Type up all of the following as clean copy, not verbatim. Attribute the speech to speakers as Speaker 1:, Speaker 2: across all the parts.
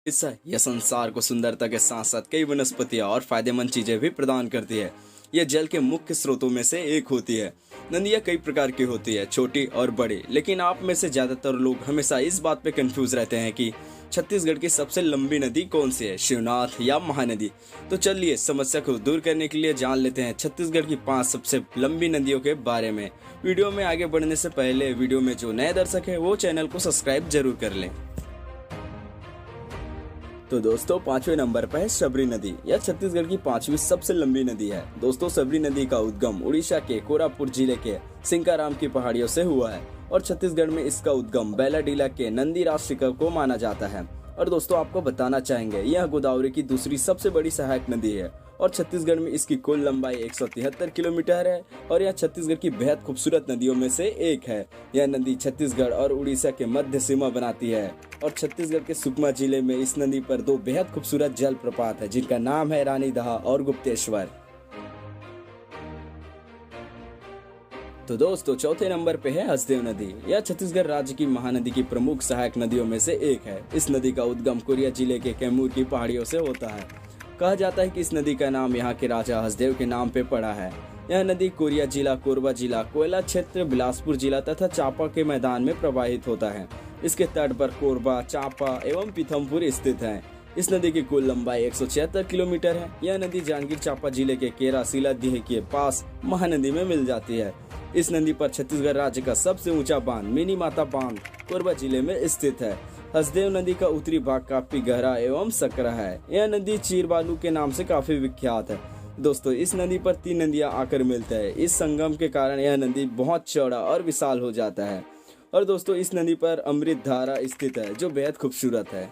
Speaker 1: यह संसार को सुंदरता के साथ साथ कई वनस्पतियां और फायदेमंद चीजें भी प्रदान करती है। यह जल के मुख्य स्रोतों में से एक होती है। नदियां कई प्रकार की होती है, छोटी और बड़ी, लेकिन आप में से ज्यादातर लोग हमेशा इस बात पे कंफ्यूज रहते हैं कि छत्तीसगढ़ की सबसे लंबी नदी कौन सी है, शिवनाथ या महानदी। तो चलिए समस्या को दूर करने के लिए जान लेते हैं छत्तीसगढ़ की 5 सबसे लंबी नदियों के बारे में। वीडियो में आगे बढ़ने से पहले वीडियो में जो नए दर्शक है वो चैनल को सब्सक्राइब जरूर कर लें। तो दोस्तों 5वें नंबर पर है शबरी नदी। यह छत्तीसगढ़ की 5वीं सबसे लंबी नदी है। दोस्तों शबरी नदी का उद्गम उड़ीसा के कोरापुट जिले के सिंकाराम की पहाड़ियों से हुआ है और छत्तीसगढ़ में इसका उद्गम बैलाडीला के नंदीराज शिखर को माना जाता है। और दोस्तों आपको बताना चाहेंगे यह गोदावरी की दूसरी सबसे बड़ी सहायक नदी है और छत्तीसगढ़ में इसकी कुल लंबाई 173 किलोमीटर है और यह छत्तीसगढ़ की बेहद खूबसूरत नदियों में से एक है। यह नदी छत्तीसगढ़ और उड़ीसा के मध्य सीमा बनाती है और छत्तीसगढ़ के सुकमा जिले में इस नदी पर 2 बेहद खूबसूरत जलप्रपात है जिनका नाम है रानी दहा और गुप्तेश्वर। तो दोस्तों चौथे नंबर पे है हसदेव नदी। यह छत्तीसगढ़ राज्य की महानदी की प्रमुख सहायक नदियों में से एक है। इस नदी का उद्गम कोरिया जिले के कैमूर की पहाड़ियों से होता है। कहा जाता है कि इस नदी का नाम यहाँ के राजा हसदेव के नाम पे पड़ा है। यह नदी कोरिया जिला, कोरबा जिला, कोयला क्षेत्र, बिलासपुर जिला तथा चांपा के मैदान में प्रवाहित होता है। इसके तट पर कोरबा, चांपा एवं पीथमपुर स्थित है। इस नदी की कुल लंबाई 176 किलोमीटर है। यह नदी जांजगीर चांपा जिले के केरासीला डीह के पास महानदी में मिल जाती है। इस नदी पर छत्तीसगढ़ राज्य का सबसे ऊंचा बांध मिनी माता बांध कोरबा जिले में स्थित है। हसदेव नदी का उत्तरी भाग काफी गहरा एवं सकरा है। यह नदी चीर बालू के नाम से काफी विख्यात है। दोस्तों इस नदी पर 3 नदियां आकर मिलते हैं। इस संगम के कारण यह नदी बहुत चौड़ा और विशाल हो जाता है। और दोस्तों इस नदी पर अमृत धारा स्थित है जो बेहद खूबसूरत है।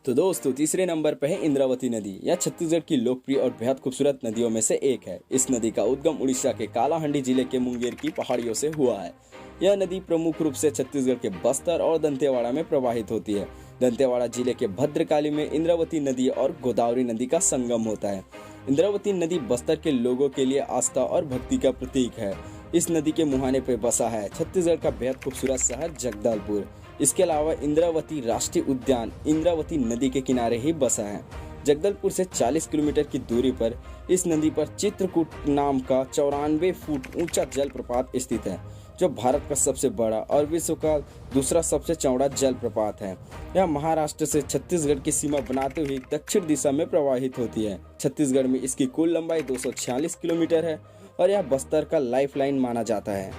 Speaker 1: तो दोस्तों तीसरे नंबर पर है इंद्रावती नदी। यह छत्तीसगढ़ की लोकप्रिय और बेहद खूबसूरत नदियों में से एक है। इस नदी का उद्गम उड़ीसा के कालाहांडी जिले के मुंगेर की पहाड़ियों से हुआ है। यह नदी प्रमुख रूप से छत्तीसगढ़ के बस्तर और दंतेवाड़ा में प्रवाहित होती है। दंतेवाड़ा जिले के भद्रकाली में इंद्रावती नदी और गोदावरी नदी का संगम होता है। इंद्रावती नदी बस्तर के लोगों के लिए आस्था और भक्ति का प्रतीक है। इस नदी के मुहाने पर बसा है छत्तीसगढ़ का बेहद खूबसूरत शहर जगदलपुर। इसके अलावा इंद्रावती राष्ट्रीय उद्यान इंद्रावती नदी के किनारे ही बसा है। जगदलपुर से 40 किलोमीटर की दूरी पर इस नदी पर चित्रकूट नाम का 94 फुट ऊंचा जलप्रपात स्थित है जो भारत का सबसे बड़ा और विश्व का दूसरा सबसे चौड़ा जलप्रपात है। यह महाराष्ट्र से छत्तीसगढ़ की सीमा बनाते हुए दक्षिण दिशा में प्रवाहित होती है। छत्तीसगढ़ में इसकी कुल लंबाई 246 किलोमीटर है और यह बस्तर का लाइफलाइन माना जाता है।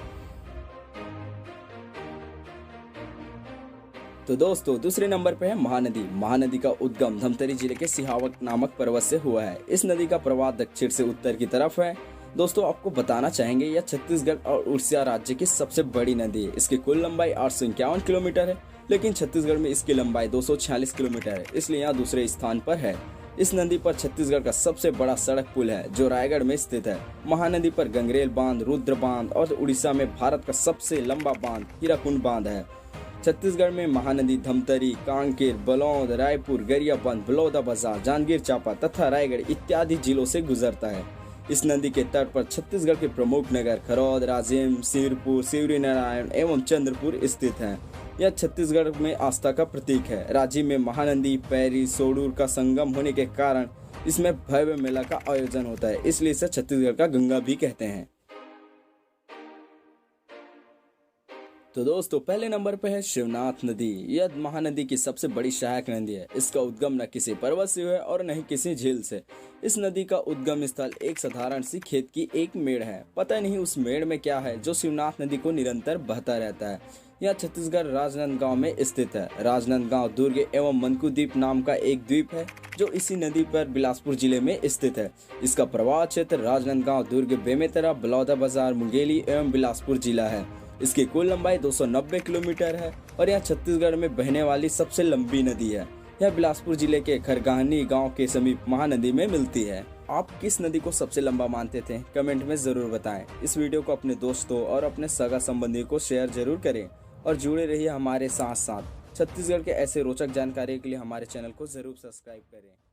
Speaker 1: तो दोस्तों दूसरे नंबर पे है महानदी। महानदी का उद्गम धमतरी जिले के सिहावक नामक पर्वत से हुआ है। इस नदी का प्रवाह दक्षिण से उत्तर की तरफ है। दोस्तों आपको बताना चाहेंगे यह छत्तीसगढ़ और उड़ीसा राज्य की सबसे बड़ी नदी है। इसकी कुल लंबाई 851 किलोमीटर है, लेकिन छत्तीसगढ़ में इसकी लंबाई 246 किलोमीटर है, इसलिए यहाँ दूसरे स्थान पर है। इस नदी पर छत्तीसगढ़ का सबसे बड़ा सड़क पुल है जो रायगढ़ में स्थित है। महानदी पर गंगरेल बांध, रुद्र बांध और उड़ीसा में भारत का सबसे लंबा बांध हीराकुंड बांध है। छत्तीसगढ़ में महानदी धमतरी, कांकेर, बलौद, रायपुर, गरियाबंद, बलौदाबाजार, जांजगीर चांपा तथा रायगढ़ इत्यादि जिलों से गुजरता है। इस नदी के तट पर छत्तीसगढ़ के प्रमुख नगर खरौद, राजिम, सिरपुर, शिवरीनारायण एवं चंद्रपुर स्थित हैं। यह छत्तीसगढ़ में आस्था का प्रतीक है। राजिम में महानदी पैरी सोडूर का संगम होने के कारण इसमें भव्य मेला का आयोजन होता है, इसलिए इसे छत्तीसगढ़ का गंगा भी कहते हैं। तो दोस्तों पहले नंबर पे है शिवनाथ नदी। यह महानदी की सबसे बड़ी सहायक नदी है। इसका उद्गम न किसी पर्वत से है और न ही किसी झील से। इस नदी का उद्गम स्थल एक साधारण सी खेत की एक मेड़ है। पता नहीं उस मेड़ में क्या है जो शिवनाथ नदी को निरंतर बहता रहता है। यह छत्तीसगढ़ राजनांदगांव में स्थित है। राजनांदगांव दुर्ग एवं मनकू द्वीप नाम का एक द्वीप है जो इसी नदी पर बिलासपुर जिले में स्थित है। इसका प्रवाह क्षेत्र राजनांदगांव, दुर्ग, बेमेतरा, बलौदाबाजार, मुंगेली एवं बिलासपुर जिला है। इसकी कुल लंबाई 290 किलोमीटर है और यह छत्तीसगढ़ में बहने वाली सबसे लंबी नदी है। यह बिलासपुर जिले के खरगाहनी गांव के समीप महानदी में मिलती है। आप किस नदी को सबसे लंबा मानते थे कमेंट में जरूर बताएं। इस वीडियो को अपने दोस्तों और अपने सगा संबंधी को शेयर जरूर करें और जुड़े रहिए हमारे साथ साथ। छत्तीसगढ़ के ऐसे रोचक जानकारी के लिए हमारे चैनल को जरूर सब्सक्राइब करें।